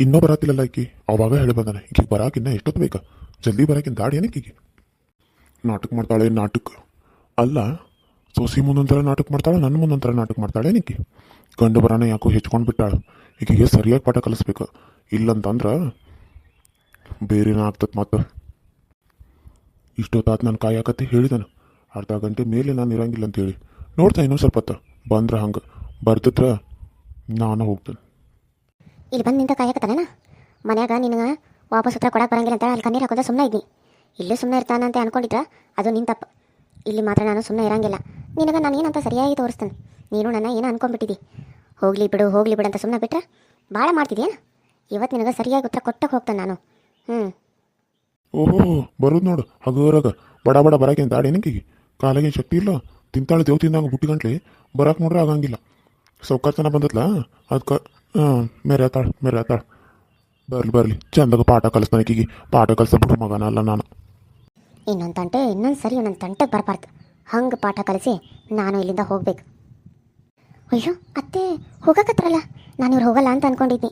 ಇನ್ನೂ ಬರಾತಿಲ್ಲಲ್ಲ ಈಕಿ ಅವಾಗ ಹೇಳಿ ಬಂದಾನೆ ಈಕಿಗೆ ಬರಾಕಿನ್ನ ಎಷ್ಟೊತ್ತು ಬೇಕಾ ಜಲ್ದಿ ಬರಾಕಿನ ದಾಡಿ ಏನಕ್ಕೀಗೆ ನಾಟಕ ಮಾಡ್ತಾಳೆ ನಾಟಕ ಅಲ್ಲ ಸೊಸಿ ಮುಂದೊಂಥರ ನಾಟಕ ಮಾಡ್ತಾಳೆ ನನ್ನ ಮುಂದೊಂಥರ ನಾಟಕ ಮಾಡ್ತಾಳೆ ಏನಕ್ಕಿ ಗಂಡು ಬರಾನ ಯಾಕೋ ಹೆಚ್ಕೊಂಡು ಬಿಟ್ಟಾಳು ಈಕಿಗೆ ಸರಿಯಾಗಿ ಪಾಠ ಕಲಿಸ್ಬೇಕು ಇಲ್ಲಂತಂದ್ರೆ ಬೇರೆನ ಆಗ್ತದೆ ಮತ್ತೆ ಇಷ್ಟೊತ್ತಾತು ನಾನು ಕಾಯಕತ್ತಿ ಹೇಳಿದನು ಅರ್ಧ ಗಂಟೆ ಮೇಲೆ ನಾನು ಇರಂಗಿಲ್ಲ ಅಂತೇಳಿ ನೋಡ್ತಾ ಇನ್ನೂ ಸ್ವಲ್ಪ ಹೊತ್ತು ಬಂದ್ರೆ ಹಂಗೆ ಬರ್ತಿದ್ರ ನಾನು ಹೋಗ್ತೇನೆ ಇಲ್ಲಿ ಬಂದು ನಿಂತ ಕಾಯಕತ್ತಾನೇನ ಮನ್ಯಾಗ ನಿನಗೆ ವಾಪಸ್ ಉತ್ತರ ಕೊಡಕ್ಕೆ ಬರಂಗಿಲ್ಲ ಅಂತ ಅಲ್ಲಿ ಕಣ್ಣೀರು ಹಾಕೋದ ಸುಮ್ಮನೆ ಇದ್ನಿ ಇಲ್ಲೇ ಸುಮ್ಮನೆ ಇರ್ತಾನಂತೆ ಅನ್ಕೊಂಡಿದ್ರ ಅದು ನಿನ್ನ ತಪ್ಪು ಇಲ್ಲಿ ಮಾತ್ರ ನಾನು ಸುಮ್ಮನೆ ಇರಂಗಿಲ್ಲ ನಿನಗೆ ನಾನು ಏನಂತ ಸರಿಯಾಗಿ ತೋರಿಸ್ತೇನೆ ನೀನು ನನ್ನ ಏನೋ ಅನ್ಕೊಂಡ್ಬಿಟ್ಟಿದ್ದಿ ಹೋಗ್ಲಿ ಬಿಡು ಅಂತ ಸುಮ್ಮನೆ ಬಿಟ್ರೆ ಭಾಳ ಮಾಡ್ತಿದ್ಯೇನು ಇವತ್ತು ನಿನಗೆ ಸರಿಯಾಗಿ ಉತ್ತರ ಕೊಟ್ಟಕ್ಕೆ ಹೋಗ್ತಾನೆ ನಾನು ಓಹೋ ಬರೋದು ನೋಡು ಹಗರಾಗ ಬಡ ಬಡ ಬರಾಕೇನು ದಾಡಿ ಏನಕ್ಕಿಗೆ ಕಾಲಾಗೆ ಶಕ್ತಿ ಇಲ್ಲ ತಿಂತಾಳೆ ದೇವ್ ತಿಂದಂಗೆ ಬುಟ್ಟಿ ಗಂಟ್ಲಿ ಬರಾಕ್ ನೋಡ್ರೆ ಆಗಂಗಿಲ್ಲ ಸೌಕರ್ತನ ಬಂದತ್ಲ ಅದಕ್ಕೆ ಮೇರೆ ಆತಾಳ ಬರಲಿ ಚಂದಾಗ ಪಾಠ ಕಲಿಸ್ತಾನೆ ಈಕಿಗೆ ಪಾಠ ಕಲಿಸ್ಬಿಟ್ಟು ಮಗನ ಅಲ್ಲ ನಾನು ಇನ್ನೊಂದು ಸರಿ ಒಂದೊಂದು ತಂಟೆಗೆ ಬರಬಾರ್ದು ಹಂಗೆ ಪಾಠ ಕಲಿಸಿ ನಾನು ಇಲ್ಲಿಂದ ಹೋಗ್ಬೇಕು. ಅಯ್ಯೋ ಅತ್ತೆ ಹೋಗಕತ್ರಲ್ಲ, ನಾನು ಇವ್ರು ಹೋಗಲ್ಲ ಅಂತ ಅಂದ್ಕೊಂಡಿದ್ನಿ,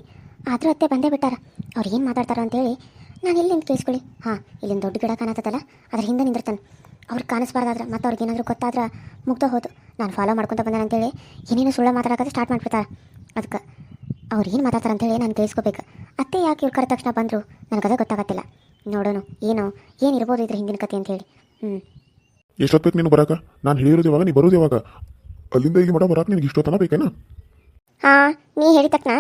ಆದರೂ ಅತ್ತೆ ಬಂದೇ ಬಿಟ್ಟಾರ. ಅವ್ರು ಏನು ಮಾತಾಡ್ತಾರ ಅಂತೇಳಿ ನಾನು ಎಲ್ಲಿ ನಿಂತು ಕೇಳಿಸ್ಕೊಳ್ಳಿ. ಹಾಂ, ಇಲ್ಲಿಂದ ದೊಡ್ಡ ಗಿಡ ಕಾಣತ್ತಲ್ಲ ಅದ್ರ ಹಿಂದೆ ನಿಂದಿರ್ತಾನೆ. ಅವ್ರು ಕಾಣಿಸ್ಬಾರ್ದಾದ್ರೆ ಮತ್ತು ಅವ್ರಿಗೆ ಏನಾದರೂ ಗೊತ್ತಾದ್ರೆ ಮುಗ್ದು ಹೋದು. ನಾನು ಫಾಲೋ ಮಾಡ್ಕೊತ ಬಂದೆ ಅಂತೇಳಿ ಏನೇನು ಸುಳ್ಳು ಮಾತಾಡೋಕೆ ಸ್ಟಾರ್ಟ್ ಮಾಡಿಬಿಡ್ತಾರೆ. ಅದಕ್ಕೆ ಅವ್ರು ಏನು ಮಾತಾಡ್ತಾರೆ ಅಂತೇಳಿ ನಾನು ಕೇಳಿಸ್ಕೋಬೇಕು. ಅತ್ತೆ ಯಾಕೆ ಇವ್ರು ಕರೆದ ತಕ್ಷಣ ಬಂದರು ನನಗದೇ ಗೊತ್ತಾಗತ್ತಿಲ್ಲ. ನೋಡೋಣ ಏನು ಇರ್ಬೋದು ಇದ್ರ ಹಿಂದಿನ ಕತೆ ಅಂತೇಳಿ. ಎಷ್ಟೊತ್ತು ಬೇಕು ನೀನು ಬರಾಕ? ನಾನು ಹೇಳಿರೋದು ಇವಾಗ, ನೀ ಬರೋದು ಯಾವಾಗ? ಅಲ್ಲಿಂದ ಇಲ್ಲಿ ಮಠ ಬರಾಕ ನಿನಗೆ ಇಷ್ಟೊತ್ತನ ಬೇಕೇನಾ? ಹಾಂ, ನೀ ಹೇಳಿದ ತಕ್ಷಣ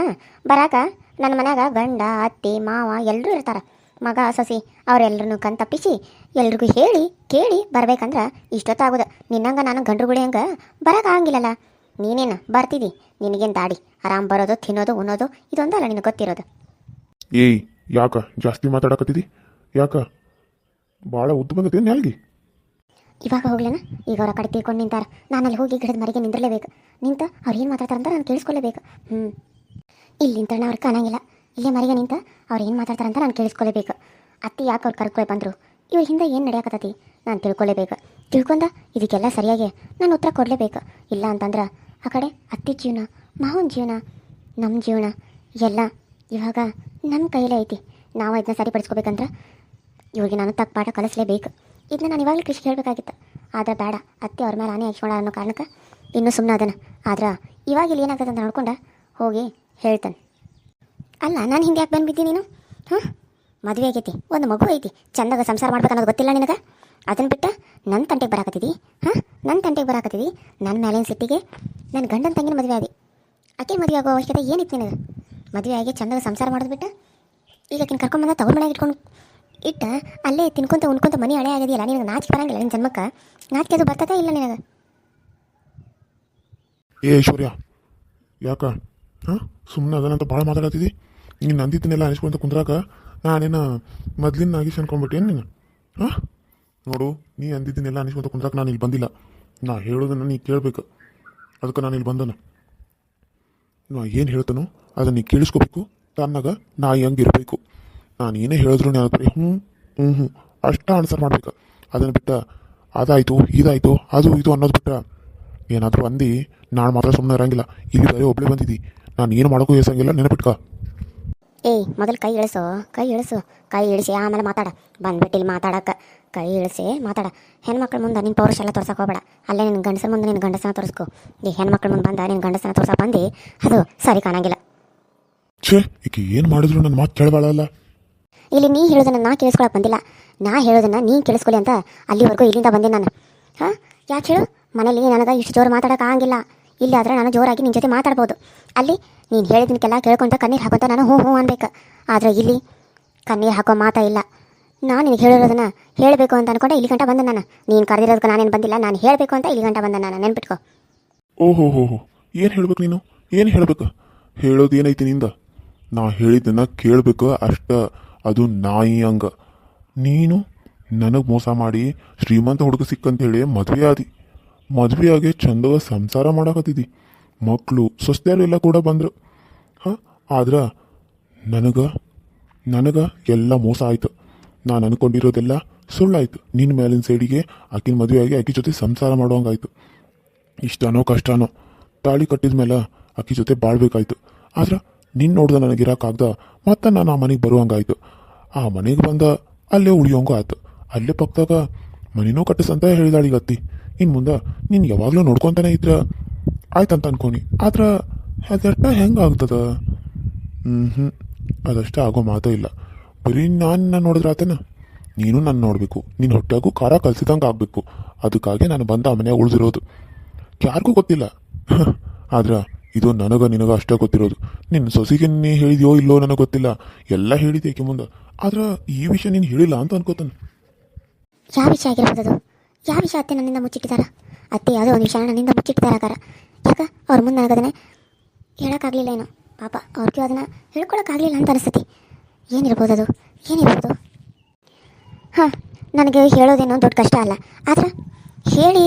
ಬರಾಕ ನನ್ನ ಮನ್ಯಾಗ ಗಂಡ ಅತ್ತೆ ಮಾವ ಎಲ್ಲರೂ ಇರ್ತಾರೆ. ಮಗ ಸೊಸಿ ಅವರೆಲ್ಲರನ್ನು ಕಣ್ತಪ್ಪಿಸಿ ಎಲ್ರಿಗೂ ಹೇಳಿ ಕೇಳಿ ಬರ್ಬೇಕಂದ್ರೆ ಇಷ್ಟೊತ್ತಾಗೋದು. ನಿನ್ನಂಗೆ ನಾನು ಗಂಡ್ರುಗುಳಿ ಹಂಗೆ ಬರೋಕೆ ಆಗಂಗಿಲ್ಲಲ್ಲ. ನೀನೇನು ಬರ್ತಿದ್ದಿ, ನಿನಗೇನು ದಾಡಿ ಆರಾಮ್ ಬರೋದು ತಿನ್ನೋದು ಉಣ್ಣೋದು ಇದೊಂದಲ್ಲ ನಿನಗೆ ಗೊತ್ತಿರೋದು. ಏಯ್ ಯಾಕ ಜಾಸ್ತಿ ಮಾತಾಡಕತ್ತಿದ್ದಿ? ಯಾಕ ಭಾಳ ಉದ್ದು ಬಂದೈತಿ ನಾಲ್ಗಿ? ಇವಾಗ ಹೋಗ್ಲೇನ? ಈಗ ಅವ್ರ ಕಡೆ ತಿಳ್ಕೊಂಡು ನಿಂತಾರೆ. ನಾನು ಅಲ್ಲಿ ಹೋಗಿ ಗಿಡದ ಮರಿಗೆ ನಿಂದಿರಲೇಬೇಕು. ನಿಂತ ಅವ್ರು ಏನು ಮಾತಾಡ್ತಾರಂತ ನಾನು ಕೇಳಿಸ್ಕೊಳ್ಳೇಬೇಕು. ಇಲ್ಲಿ ನಿಂತ ಅವ್ರು ಕಾಣಂಗಿಲ್ಲ. ಇಲ್ಲೇ ಮರಿಗೆ ನಿಂತ ಅವ್ರು ಏನು ಮಾತಾಡ್ತಾರಂತ ನಾನು ಕೇಳಿಸ್ಕೊಳ್ಳೇಬೇಕು. ಅತ್ತಿ ಯಾಕೆ ಅವ್ರು ಕರ್ಕೊಳ್ಳಿ ಬಂದರು, ಇವ್ರ ಹಿಂದೆ ಏನು ನಡೆಯಕತ್ತತಿ ನಾನು ತಿಳ್ಕೊಳ್ಳೇಬೇಕು. ತಿಳ್ಕೊಂಡ ಇದಕ್ಕೆಲ್ಲ ಸರಿಯಾಗಿ ನಾನು ಉತ್ತರ ಕೊಡಲೇಬೇಕು. ಇಲ್ಲ ಅಂತಂದ್ರೆ ಆ ಕಡೆ ಅತ್ತಿ ಜೀವನ, ಮಾವನ ಜೀವನ, ನಮ್ಮ ಜೀವನ ಎಲ್ಲ ಇವಾಗ ನಮ್ಮ ಕೈಲೇ ಐತಿ. ನಾವು ಇದನ್ನ ಸರಿಪಡಿಸ್ಕೋಬೇಕಂದ್ರೆ ಇವಾಗ ನಾನು ತಕ್ಕ ಪಾಠ ಕಲಿಸ್ಲೇಬೇಕು. ಇದನ್ನ ನಾನು ಇವಾಗಲೇ ಕೃಷಿ ಹೇಳಬೇಕಾಗಿತ್ತು, ಆದರೆ ಬೇಡ, ಅತ್ತೆ ಅವ್ರ ಮೇಲೆ ಆನೆ ಹಾಕ್ಸ್ಕೊಳ ಅನ್ನೋ ಕಾರಣಕ್ಕೆ ಇನ್ನೂ ಸುಮ್ಮನೆ ಅದನ್ನು. ಆದ್ರೆ ಇವಾಗ ಇಲ್ಲಿ ಏನಾಗ್ತದೆ ಅಂತ ನೋಡ್ಕೊಂಡು ಹೋಗಿ ಹೇಳ್ತಾನೆ. ಅಲ್ಲ, ನಾನು ಹಿಂದೆ ಯಾಕೆ ಬಂದುಬಿದ್ದೀನಿ ನೀನು? ಹಾಂ, ಮದುವೆ ಆಗೈತಿ, ಒಂದು ಮಗು ಐತಿ, ಚಂದಾಗ ಸಂಸಾರ ಮಾಡ್ಬೇಕನ್ನೋದು ಗೊತ್ತಿಲ್ಲ ನಿನಗೆ? ಅದನ್ನು ಬಿಟ್ಟು ನನ್ನ ತಂಟೆಗೆ ಬರಾಕತ್ತಿದ್ದಿ. ಹಾಂ, ನನ್ನ ತಂಟೆಗೆ ಬರಾಕತ್ತಿದ್ದಿ. ನನ್ನ ಮೇಲಿನ ಸಿಟ್ಟಿಗೆ ನನ್ನ ಗಂಡನ ತಂಗಿನ ಮದುವೆ ಆದಿ. ಆಕೆ ಮದುವೆ ಆಗೋ ಅವಶ್ಯಕತೆ ಏನಿತ್ತು ನಿನಗೆ? ಮದುವೆ ಆಗಿ ಚಂದಾಗ ಸಂಸಾರ ಮಾಡೋದು ಬಿಟ್ಟು ಈಗ ಆಕಿನ ಕರ್ಕೊಂಬಂದ ತವ್ರ ಮನೆಯಾಗ ಇಟ್ಕೊಂಡು ಇಟ್ಟ ಅಲ್ಲೇ ತಿನ್ಕೊಂತ ಉಣ್ಕೊಂತ ಮನೆ ಹಳೆ ಆಗಿದೆಯಲ್ಲ. ನಿನಗೆ ನಾಚಿಕೆ ಬರಂಗಿಲ್ಲ? ನಿನ್ನ ಜನ್ಮಕ್ಕೆ ನಾಚಿಕೆ ಅದು ಬರ್ತದೆ ಇಲ್ಲ ನಿನಗೆ? ಏ ಐಶ್ವರ್ಯ, ಯಾಕ ಹಾಂ ಸುಮ್ಮನೆ ಅದನ್ನಂತ ಭಾಳ ಮಾತಾಡತ್ತಿದ್ದಿ? ನೀನು ನಂದಿದ್ದನ್ನೆಲ್ಲ ಅನಿಸ್ಕೊಂತ ಕುಂದ್ರಾಕ ನಾನೇನು ಮೊದ್ಲಿನ ನಾಗೇಶ್ ಅನ್ಕೊಂಡ್ಬಿಟ್ಟೇನು ನೀನು? ಹಾಂ ನೋಡು, ನೀ ಅಂದಿದ್ದನ್ನೆಲ್ಲ ಅನಿಸ್ಕೊಂತ ಕುಂದ್ರಾಕ ನಾನು ಇಲ್ಲಿ ಬಂದಿಲ್ಲ. ನಾ ಹೇಳೋದನ್ನು ನೀ ಕೇಳಬೇಕು, ಅದಕ್ಕೆ ನಾನು ಇಲ್ಲಿ ಬಂದನು. ನಾ ಏನು ಹೇಳ್ತಾನೋ ಅದನ್ನು ನೀ ಕೇಳಿಸ್ಕೋಬೇಕು. ತನ್ನಾಗ ನಾ ಹೆಂಗಿರಬೇಕು, ನಾನು ಏನೇ ಹೇಳಿದ್ರು ನಾನು ಬರೀ ಹ್ಞೂ ಅಷ್ಟ ಆನ್ಸರ್ ಮಾಡ್ಬೇಕು. ಅದನ್ನು ಬಿಟ್ಟು ಅದಾಯಿತು ಇದಾಯಿತು ಅದು ಇದು ಅನ್ನೋದು ಬಿಟ್ಟು ಏನಾದರೂ ಅಂದು ನಾನು ಮಾತ್ರ ಸುಮ್ಮನೆ ಇರೋಂಗಿಲ್ಲ. ಇಲ್ಲಿ ಬರೀ ಒಬ್ಬಳೇ ಬಂದಿದ್ದಿ, ನಾನು ಏನು ಮಾಡೋಕ್ಕೂ ಯೋಸಂಗಿಲ್ಲ, ನೆನಪಿಟ್ಕ. ಏಯ್, ಮೊದಲು ಕೈ ಇಳಿಸಿ ಆಮೇಲೆ ಮಾತಾಡ. ಬಂದ್ಬಿಟ್ಟು ಇಲ್ಲಿ ಮಾತಾಡಕ್ಕೆ ಕೈ ಇಳಿಸಿ ಮಾತಾಡ. ಹೆಣ್ಮಕ್ಳ ಮುಂದೆ ನಿನ್ನ ಪೌರುಷ ಎಲ್ಲ ತೋರ್ಸಕ್ಕೆ ಹೋಗಬೇಡ. ಅಲ್ಲೇ ನಿನ್ನ ಗಂಡಸರ ಮುಂದೆ ನಿನ್ನ ಗಂಡಸನ ತೋರಿಸ್ಕೊ. ಈ ಹೆಣ್ಮಕ್ಳ ಮುಂದೆ ಬಂದ ನಿನ್ನ ಗಂಡಸನ ತೋರ್ಸಕ್ಕೆ ಬಂದು ಅದು ಸರಿ ಕಾಣಂಗಿಲ್ಲ. ಛೇ, ಈಗ ಏನು ಮಾಡಿದ್ರು ನನ್ನ ಮಾತು ಕೇಳಬಾಳಲ್ಲ. ಇಲ್ಲಿ ನೀ ಹೇಳೋದನ್ನ ನಾ ಕೇಳಿಸ್ಕೊಳಕ್ಕೆ ಬಂದಿಲ್ಲ, ನಾ ಹೇಳೋದನ್ನ ನೀನು ಕೇಳಿಸ್ಕೊಳ್ಳಿ ಅಂತ ಅಲ್ಲಿವರೆಗೂ ಇಲ್ಲಿಂದ ಬಂದೆ ನಾನು. ಹಾಂ, ಯಾಕೆ ಹೇಳು? ಮನೇಲಿ ನನಗೆ ಇಷ್ಟು ಜೋರು ಮಾತಾಡೋಕೆ ಆಗಂಗಿಲ್ಲ. ಇಲ್ಲಿ ಆದರೆ ನಾನು ಜೋರಾಗಿ ನಿನ್ನ ಜೊತೆ ಮಾತಾಡ್ಬೋದು. ಅಲ್ಲಿ ನೀನು ಹೇಳಿದಕ್ಕೆಲ್ಲ ಕೇಳ್ಕೊಂತ ಕಣ್ಣೀರು ಹಾಕೋಂತ ನಾನು ಹ್ಞೂ ಅನ್ಬೇಕು. ಆದರೆ ಇಲ್ಲಿ ಕಣ್ಣೀರು ಹಾಕೋ ಮಾತಾ ಇಲ್ಲ. ನಾನು ನಿನಗೆ ಹೇಳಿರೋದನ್ನ ಹೇಳಬೇಕು ಅಂತ ಅನ್ಕೊಂಡೆ ಇಲ್ಲಿ ಗಂಟ ಬಂದೆ ನಾನು. ನೀನು ಕರೆದಿರೋದಕ್ಕೆ ನಾನೇನು ಬಂದಿಲ್ಲ, ನಾನು ಹೇಳಬೇಕು ಅಂತ ಇಲ್ಲಿ ಗಂಟ ಬಂದೆ ನಾನು, ನೆನ್ಪಿಟ್ಕೋ. ಓಹೋ ಏನು ಹೇಳ್ಬೇಕು ನೀನು? ಏನು ಹೇಳ್ಬೇಕು? ಹೇಳೋದು ಏನೈತಿ ನಿಂದ? ನಾ ಹೇಳಿದ್ದನ್ನು ಕೇಳಬೇಕು ಅಷ್ಟ. ಅದು ನಾಯಿ ಹಂಗ. ನೀನು ನನಗೆ ಮೋಸ ಮಾಡಿ ಶ್ರೀಮಂತ ಹುಡುಗ ಸಿಕ್ಕಂತೇಳಿ ಮದುವೆ ಆಗಿ ಚಂದವ ಸಂಸಾರ ಮಾಡಕತ್ತಿದ್ದಿ. ಮಕ್ಕಳು ಸೊಸೆಯರು ಎಲ್ಲ ಕೂಡ ಬಂದರು. ಹಾಂ, ಆದ್ರೆ ನನಗೆ ಎಲ್ಲ ಮೋಸ ಆಯಿತು. ನಾನು ಅಂದ್ಕೊಂಡಿರೋದೆಲ್ಲ ಸುಳ್ಳಾಯಿತು. ನಿನ್ನ ಮೇಲಿನ ಸೈಡಿಗೆ ಆಕಿನ ಮದುವೆ ಆಗಿ ಆಕಿ ಜೊತೆ ಸಂಸಾರ ಮಾಡೋಂಗಾಯ್ತು. ಇಷ್ಟನೋ ಕಷ್ಟನೋ ತಾಳಿ ಕಟ್ಟಿದ ಮೇಲೆ ಆಕಿ ಜೊತೆ ಬಾಳ್ಬೇಕಾಯ್ತು. ಆದ್ರೆ ನಿನ್ನ ನೋಡ್ದೆ ನನಗಿರೋಕ್ಕಾಗ್ದ ಮತ್ತೆ ನಾನು ಆ ಮನೆಗೆ ಬರುವಂಗಾಯ್ತು. ಆ ಮನೆಗೆ ಬಂದ ಅಲ್ಲೇ ಉಳಿಯೋಂಗೂ ಆಯ್ತು. ಅಲ್ಲೇ ಪಕ್ಕದಾಗ ಮನೆನೂ ಕಟ್ಟಿಸಂತ ಹೇಳಿದಾಳೆ ಈಗ ಅತ್ತಿ. ಇನ್ನು ಮುಂದೆ ನೀನು ಯಾವಾಗಲೂ ನೋಡ್ಕೊತಾನೆ ಇದ್ರೆ ಆಯ್ತಂತ ಅನ್ಕೊನಿ. ಆದ್ರೆ ಅದಷ್ಟ ಹೆಂಗೆ ಆಗ್ತದ? ಅದಷ್ಟೇ ಆಗೋ ಮಾತೇ ಇಲ್ಲ. ಬರೀ ನಾನು ನೋಡಿದ್ರೆ ಆತನ, ನೀನು ನಾನು ನೋಡಬೇಕು. ನಿನ್ನ ಹೊಟ್ಟೆಗೂ ಖಾರ ಕಲ್ಸಿದಂಗೆ ಆಗಬೇಕು. ಅದಕ್ಕಾಗಿ ನಾನು ಬಂದ ಆ ಮನೆಯಾಗ ಉಳಿದಿರೋದು. ಯಾರಿಗೂ ಗೊತ್ತಿಲ್ಲ. ಆದ್ರೆ ಇದು ನಿನಗ ಅಷ್ಟೇ ಗೊತ್ತಿರೋದು. ನಿನ್ನ ಸೊಸಿಗೆ ನೀ ಹೇಳಿದ್ಯೋ ಇಲ್ಲೋ ನನಗೆ ಗೊತ್ತಿಲ್ಲ. ಎಲ್ಲ ಹೇಳಿದೆ ಏಕೆ ಮುಂದೆ. ಆದ್ರೆ ಈ ವಿಷಯ ನೀನು ಹೇಳಿಲ್ಲ ಅಂತ ಅನ್ಕೋತಾನೆ. ಯಾವ ವಿಷಯ ಆಗಿರ್ಬೋದು ಅದು? ಯಾವ ವಿಷಯ ಅತ್ತೆ ನನ್ನಿಂದ ಮುಚ್ಚಿಟ್ಟಿದ್ದಾರ? ಅತ್ತೆ ಯಾವುದೋ ಒಂದು ವಿಷಯ ನನ್ನಿಂದ ಮುಚ್ಚಿಟ್ಟಿದ್ದಾರಾಗಾರ. ಯಾಕೆ ಅವ್ರ ಮುಂದೆ ನನಗದನ್ನೇ ಹೇಳೋಕ್ಕಾಗಲಿಲ್ಲ ಏನೋ. ಪಾಪ ಅವ್ರಿಗೂ ಅದನ್ನು ಹೇಳ್ಕೊಳಕ್ಕಾಗಲಿಲ್ಲ ಅಂತ ಅನಿಸ್ತತಿ. ಏನಿರ್ಬೋದು ಅದು? ಏನಿರ್ಬೋದು? ಹಾಂ, ನನಗೆ ಹೇಳೋದೇನೋ ದೊಡ್ಡ ಕಷ್ಟ ಅಲ್ಲ. ಆದ್ರೆ ಹೇಳಿ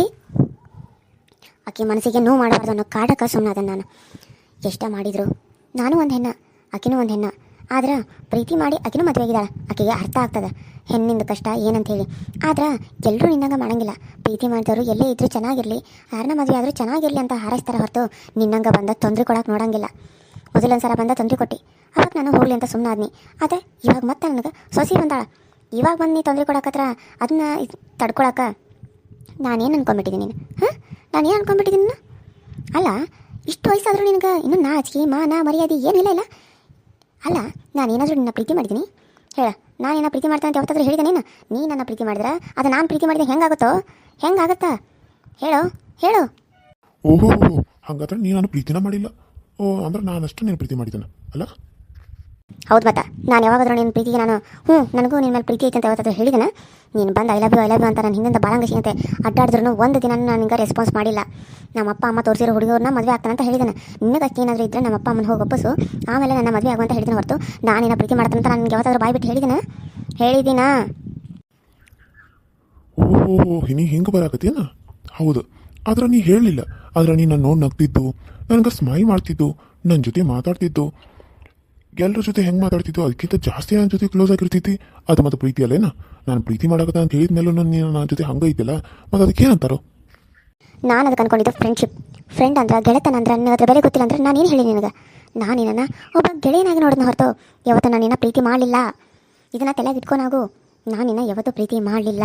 ಆಕೆ ಮನಸ್ಸಿಗೆ ನೋವು ಮಾಡಬಾರ್ದು ಅನ್ನೋ ಕಾಟಕ್ಕೆ ಸುಮ್ಮನೆ ಅದನ್ನು ನಾನು ಎಷ್ಟೇ ಮಾಡಿದ್ರು. ನಾನು ಒಂದು ಹೆಣ್ಣ, ಆಕೆನೂ ಒಂದು ಹೆಣ್ಣ. ಆದ್ರೆ ಪ್ರೀತಿ ಮಾಡಿ ಆಕೆನೂ ಮದುವೆ ಆಗಿದ್ದಾಳೆ. ಆಕೆಗೆ ಅರ್ಥ ಆಗ್ತದೆ ಹೆಣ್ಣಿಂದ ಕಷ್ಟ ಏನಂತ ಹೇಳಿ. ಆದ್ರೆ ಎಲ್ಲರೂ ನಿನ್ನಂಗೆ ಮಾಡಂಗಿಲ್ಲ. ಪ್ರೀತಿ ಮಾಡಿದವರು ಎಲ್ಲೇ ಇದ್ದರೂ ಚೆನ್ನಾಗಿರಲಿ, ಯಾರನ್ನ ಮದುವೆ ಆದರೂ ಚೆನ್ನಾಗಿರಲಿ ಅಂತ ಹಾರೈಸ್ತಾರೆ ಹೊರತು ನಿನ್ನಂಗೆ ಬಂದ ತೊಂದರೆ ಕೊಡೋಕೆ ನೋಡಂಗಿಲ್ಲ. ಮೊದಲೊಂದು ಸಲ ಬಂದ ತೊಂದರೆ ಕೊಟ್ಟು ಅವಾಗ ನಾನು ಹೋಗಲಿ ಅಂತ ಸುಮ್ಮನೆ ಆದ್ನಿ. ಆದರೆ ಇವಾಗ ಮತ್ತೆ ನನಗೆ ಸೊಸಿ ಬಂದಾಳ. ಇವಾಗ ಬಂದು ನೀ ತೊಂದರೆ ಕೊಡಕತ್ರ ಅದನ್ನ ತಡ್ಕೊಳಕ್ಕೆ ನಾನೇನು ಅನ್ಕೊಂಬಿಟ್ಟಿದ್ದೀನಿ ನೀನು? ಹಾಂ, ನಾನೇನು ಅನ್ಕೊಂಬಿಟ್ಟಿದ್ದೀನಿ? ಅಲ್ಲ, ಇಷ್ಟು ವಯಸ್ಸಾದರೂ ನಿನಗೆ ಇನ್ನೂ ನಾಚಿಕೆ ಮಾನ ಮರ್ಯಾದೆ ಏನಿಲ್ಲ ಇಲ್ಲ. ಅಲ್ಲ, ನಾನೇನಾದರೂ ನಿನ್ನ ಪ್ರೀತಿ ಮಾಡಿದ್ದೀನಿ ಹೇಳ? ನಾನೇನ ಪ್ರೀತಿ ಮಾಡ್ತೇನೆ ಅಂತ ಯಾವತ್ತಾದ್ರೂ ಹೇಳಿದೆ ನೀನು? ನೀ ನನ್ನ ಪ್ರೀತಿ ಮಾಡಿದ್ರೆ ಅದು ನಾನು ಪ್ರೀತಿ ಮಾಡಿದೆ ಹೆಂಗಾಗುತ್ತೋ? ಹೆಂಗಾಗತ್ತಾ ಹೇಳು ಹೇಳು. ಓಹೋ, ಹಾಗಾದ್ರೆ ನೀ ನಾನು ಪ್ರೀತಿನ ಮಾಡಿಲ್ಲ. ಓ, ಅಂದ್ರೆ ನಾನಷ್ಟು ನೀನು ಪ್ರೀತಿ ಮಾಡಿದ್ದಾನೆ ಅಲ್ಲ? ಹೌದು ಮತ್ತ, ನಾನು ಯಾವಾಗಾದ್ರೂ ನಿನ್ನ ಪ್ರೀತಿಗೆ ನಾನು ನನಗೂ ನಿನ್ನ ಮೇಲೆ ಪ್ರೀತಿ ಐತೆ ಅಂತ ಯಾವತ್ತಾದ್ರೂ ಹೇಳಿದೆನಾ? ನೀನು ಬಂದು ಐ ಲವ್ ಯು ಅಂತ ನಾನು ಹಿಂದಿಂದ ಬಾಳಂಗಸಿ ಅಂತ ಅಡ್ಡಾಡಿದ್ರು ಒಂದು ದಿನ ನಾನು ನಿಂಗೆ ರೆಸ್ಪಾನ್ಸ್ ಮಾಡಿಲ್ಲ. ನಮ್ಮ ಅಪ್ಪ ಅಮ್ಮ ತೋರಿಸಿರೋ ಹುಡುಗರನ್ನ ಮದುವೆ ಆಗ್ತಾನಂತ ಹೇಳಿದ್ದೇನೆ. ನಿನಗೆ ಅಷ್ಟು ಏನಾದರೂ ಇದ್ದರೆ ನಮ್ಮ ಅಪ್ಪ ಅಮ್ಮನ ಹೋಗಿ ಒಪ್ಪಸು, ಆಮೇಲೆ ನನ್ನ ಮದುವೆ ಆಗುವಂತ ಹೇಳಿದ್ದೀನಿ ಹೊರತು ನಾನೇನ ಪ್ರೀತಿ ಮಾಡ್ತಾನಂತ ನಾನು ನಿನಗೆ ಯಾವತ್ತಾದ್ರೂ ಬಾಯ್ಬಿಟ್ಟು ಹೇಳಿದ್ದೀನಾ? ಓಹೋ, ನೀ ಹಿಂಗೆ ಬರಾಕತ್ತೇನ? ಹೌದು, ಆದ್ರೆ ನೀ ಹೇಳಲಿಲ್ಲ. ಆದ್ರೆ ನೀ ನಾನು ನೋಡಿ ನಗ್ತಿದ್ದು, ನನಗೆ ಸ್ಮೈಲ್ ಮಾಡ್ತಿದ್ದು, ನನ್ನ ಜೊತೆ ಮಾತಾಡ್ತಿದ್ದು, ಎಲ್ಲರ ಜೊತೆ ಹೆಂಗೆ ಮಾತಾಡ್ತಿದ್ದು ಅದಕ್ಕಿಂತ ಜಾಸ್ತಿ ನನ್ನ ಜೊತೆ ಕ್ಲೋಸ್ ಆಗಿರ್ತಿದ್ದಿ. ಅದು ಮತ್ತು ಪ್ರೀತಿ ಅಲ್ಲೇನ? ನಾನು ಪ್ರೀತಿ ಮಾಡಕತ್ತ ಅಂತ ಹೇಳಿದ ಮೇಲೂ ನೀನು ನನ್ನ ಜೊತೆ ಹಂಗೆ ಐತಿಲ್ಲ, ಮತ್ತು ಅದಕ್ಕೇನಂತಾರೋ? ನಾನು ಅದಕ್ಕೆ ಅನ್ಕೊಂಡಿದ್ದು ಫ್ರೆಂಡ್ಶಿಪ್. ಫ್ರೆಂಡ್ ಅಂದ್ರೆ ಗೆಳೆತನ ಅಂದ್ರೆ ನನಗೆ ಅದ್ರ ಬೆಲೆ ಗೊತ್ತಿಲ್ಲ ಅಂದ್ರೆ ನಾನೇನು ಹೇಳಿ ನಿನಗೆ? ನಾನು ನಿನ್ನ ಒಬ್ಬ ಗೆಳೆಯನಾಗಿ ನೋಡಿದ್ನ ಹೊರತು ಯಾವತ್ತೂ ನಾನು ನಿನ್ನ ಪ್ರೀತಿ ಮಾಡಲಿಲ್ಲ. ಇದನ್ನು ತಲೆಗೆ ಇಟ್ಕೊನಾಗು. ನಾನು ನಿನ್ನ ಯಾವತ್ತೂ ಪ್ರೀತಿ ಮಾಡಲಿಲ್ಲ.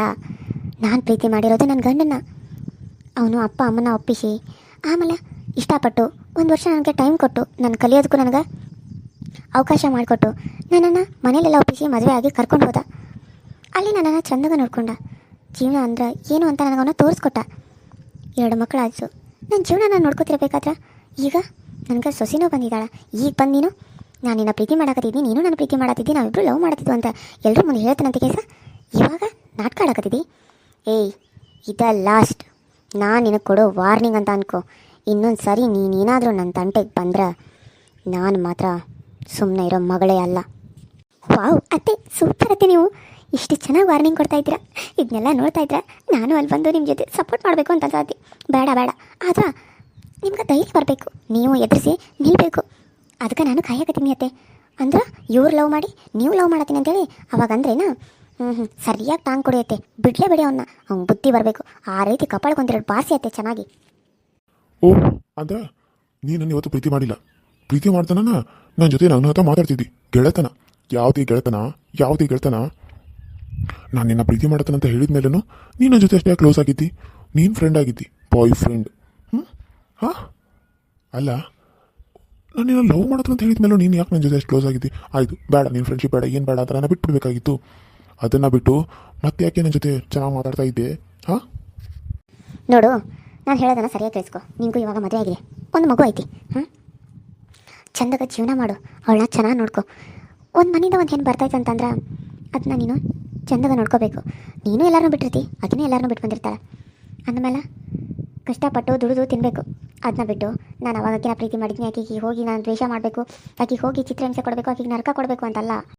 ನಾನು ಪ್ರೀತಿ ಮಾಡಿರೋದು ನನ್ನ ಗಂಡನ್ನ. ಅವನು ಅಪ್ಪ ಅಮ್ಮನ ಒಪ್ಪಿಸಿ ಆಮೇಲೆ ಇಷ್ಟಪಟ್ಟು 1 ವರ್ಷ ನನಗೆ ಟೈಮ್ ಕೊಟ್ಟು ನಾನು ಕಲಿಯೋದಕ್ಕೂ ನನಗೆ ಅವಕಾಶ ಮಾಡಿಕೊಟ್ಟು ನನ್ನನ್ನು ಮನೇಲೆಲ್ಲ ಒಪ್ಪಿಸಿ ಮದುವೆ ಆಗಿ ಕರ್ಕೊಂಡು ಹೋದ. ಅಲ್ಲಿ ನನ್ನನ್ನು ಚಂದಾಗ ನೋಡ್ಕೊಂಡ. ಜೀವನ ಅಂದ್ರೆ ಏನು ಅಂತ ನನಗೆ ಅವನು ತೋರಿಸ್ಕೊಟ್ಟ. 2 ಮಕ್ಕಳಾಯಿತು. ನನ್ನ ಜೀವನ ನಾನು ನೋಡ್ಕೊತಿರ್ಬೇಕಾದ್ರೆ ಈಗ ನನಗೆ ಸೊಸಿನೂ ಬಂದಿದ್ದಾಳೆ. ಈಗ ಬಂದು ನೀನು ನಾನು ನಿನ್ನ ಪ್ರೀತಿ ಮಾಡಕತ್ತಿದ್ದೀನಿ, ನೀನು ನನ್ನ ಪ್ರೀತಿ ಮಾಡತ್ತಿದ್ದಿ, ನಾವಿಬ್ಬರು ಲವ್ ಮಾಡತ್ತಿದ್ದು ಅಂತ ಎಲ್ಲರೂ ಮುಂದೆ ಹೇಳ್ತಾನಂತ ಕೇಸ ಇವಾಗ ನಾಟಕ ಆಡಕತ್ತಿದ್ದಿ. ಏಯ್, ಇದ ಲಾಸ್ಟ್. ನಾನು ನಿನಗೆ ಕೊಡೋ ವಾರ್ನಿಂಗ್ ಅಂತ ಅನ್ಕೋ. ಇನ್ನೊಂದು ಸರಿ ನೀನೇನಾದರೂ ನನ್ನ ತಂಟೆಗೆ ಬಂದ್ರೆ ನಾನು ಮಾತ್ರ ಸುಮ್ಮನೆ ಇರೋ ಮಗಳೇ ಅಲ್ಲ. ವಾವ್ ಅತ್ತೆ, ಸೂಪರ್ ಅತ್ತೆ, ನೀವು ಇಷ್ಟು ಚೆನ್ನಾಗಿ ವಾರ್ನಿಂಗ್ ಕೊಡ್ತಾ ಇದ್ದೀರಾ. ಇದನ್ನೆಲ್ಲ ನೋಡ್ತಾ ಇದ್ರೆ ನಾನು ಅಲ್ಲಿ ಬಂದು ನಿಮ್ಮ ಜೊತೆ ಸಪೋರ್ಟ್ ಮಾಡಬೇಕು ಅಂತ ಅನ್ಸತ್ತಿ. ಬೇಡ ಆದ್ರೆ ನಿಮ್ಗೆ ಧೈರ್ಯ ಬರಬೇಕು, ನೀವು ಎದುರಿಸಿ ನಿಲ್ಲಬೇಕು. ಅದಕ್ಕೆ ನಾನು ಕಾಯಕತ್ತೀನಿ ಅತ್ತೆ. ಅಂದ್ರೆ ಇವ್ರು ಲವ್ ಮಾಡಿ ನೀವು ಲವ್ ಮಾಡತ್ತೀನಿ ಅಂತೇಳಿ ಅವಾಗ ಅಂದ್ರೇನಾ? ಸರಿಯಾಗಿ ಟಾಂಗ್ ಕೊಡಿಯತ್ತೆ, ಬಿಡಲೇ ಬಿಡಿ ಅವನ್ನ. ಅವ್ನು ಬುದ್ಧಿ ಬರಬೇಕು. ಆ ರೀತಿ ಕಪಾಳ್ಕೊಂತಿರೋದು ಬಾರಿಸಿ ಅತ್ತೆ ಚೆನ್ನಾಗಿ. ಓಹ್, ಅಂದ್ರೆ ನೀ ನನ್ನ ಇವತ್ತು ಪ್ರೀತಿ ಮಾಡಿಲ್ಲ. ಪ್ರೀತಿ ಮಾಡ್ತಾನ ನನ್ನ ಜೊತೆ ನನ್ನ ಹತ್ರ ಮಾತಾಡ್ತಿದ್ದಿ. ಗೆಳೆತನ ಯಾವುದೇ ಗೆಳೆತನ? ನಾನು ನಿನ್ನ ಪ್ರೀತಿ ಮಾಡ್ತಾನಂತ ಹೇಳಿದ ಮೇಲೂ ನೀನು ನನ್ನ ಜೊತೆ ಅಷ್ಟೇ ಕ್ಲೋಸ್ ಆಗಿದ್ದಿ. ನೀನು ಫ್ರೆಂಡ್ ಆಗಿದ್ದಿ, ಬಾಯ್ ಫ್ರೆಂಡ್. ಹಾಂ, ಅಲ್ಲ, ನಾನು ನಿನ್ನ ಲವ್ ಮಾಡ್ತಾನಂತ ಹೇಳಿದ ಮೇಲೂ ನೀನು ಯಾಕೆ ನನ್ನ ಜೊತೆ ಅಷ್ಟು ಕ್ಲೋಸ್ ಆಗಿದ್ದಿ? ಆಯಿತು, ಬೇಡ, ನೀನು ಫ್ರೆಂಡ್ಶಿಪ್ ಬೇಡ, ಏನು ಬೇಡ ಅಂತ ನಾನು ಬಿಟ್ಬಿಡ್ಬೇಕಾಗಿತ್ತು. ಅದನ್ನು ಬಿಟ್ಟು ಮತ್ತೆ ಯಾಕೆ ನನ್ನ ಜೊತೆ ಚೆನ್ನಾಗಿ ಮಾತಾಡ್ತಾ ಇದ್ದೆ? ಹಾಂ, ನೋಡು, ನಾನು ಹೇಳೋದನ್ನು ಸರಿಯಾಗಿ ಕೇಳಿಸ್ಕೊ. ನಿನಗೂ ಇವಾಗ ಮದುವೆ ಆಗಿದೆ, ಒಂದು ಮಗು ಐತಿ. ಚಂದಾಗ ಜೀವನ ಮಾಡು, ಅವಳನ್ನ ಚೆನ್ನಾಗಿ ನೋಡ್ಕೊ. ಒಂದು ಮನೆಯಿಂದ ಒಂದು ಹೆಣ್ಣು ಬರ್ತೈತೆ ಅಂತಂದ್ರೆ ಅದನ್ನ ನೀನು ಚಂದಾಗ ನೋಡ್ಕೋಬೇಕು. ನೀನು ಎಲ್ಲರನ್ನೂ ಬಿಟ್ಟಿರ್ತಿ, ಆಕೆನೂ ಎಲ್ಲರನ್ನೂ ಬಿಟ್ಟು ಬಂದಿರ್ತಾಳೆ. ಅಂದಮೇಲೆ ಕಷ್ಟಪಟ್ಟು ದುಡಿದು ತಿನ್ನಬೇಕು. ಅದನ್ನ ಬಿಟ್ಟು ನಾನು ಅವಾಗ ಆಕೆನ ಪ್ರೀತಿ ಮಾಡಿದ್ದೀನಿ, ಆಕೆಗೆ ಹೋಗಿ ನಾನು ದ್ವೇಷ ಮಾಡಬೇಕು, ಆಕೆಗೆ ಹೋಗಿ ಚಿತ್ರಹಿಂಸೆ ಕೊಡಬೇಕು, ಆಕೆಗೆ ನರಕ ಕೊಡಬೇಕು ಅಂತಲ್ಲ.